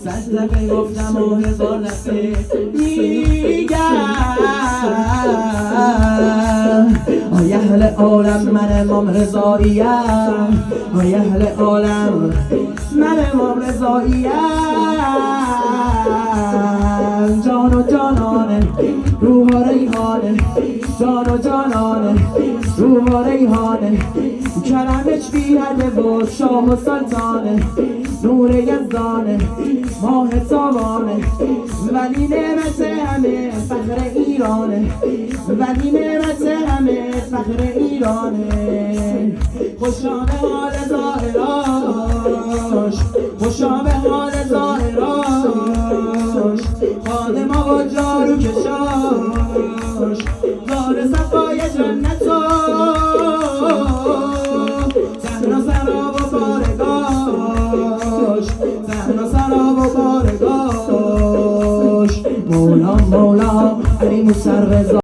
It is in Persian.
صد دفعه گفتم و هزار دفعه میگم آی اهل عالم من امام رضاییم، آی اهل عالم من امام رضاییم. جان و جانانه روح و ریحانه، جان و جانانه روح و ریحانه، کرمش بی حده و شاه و سلطانه، نور یزدانه ماه تابانه، ولی نعمت همه فخر ایرانه، ولی نعمت همه فخر ایرانه. خوشا به حال ظاهراش، خوشا به حال ظاهراش، خادما و جارو کشاش، دار صفای جنتو زهرا سراب و بارگاش، زهرا سراب و بارگاش. مولا مولا علی موسی رضا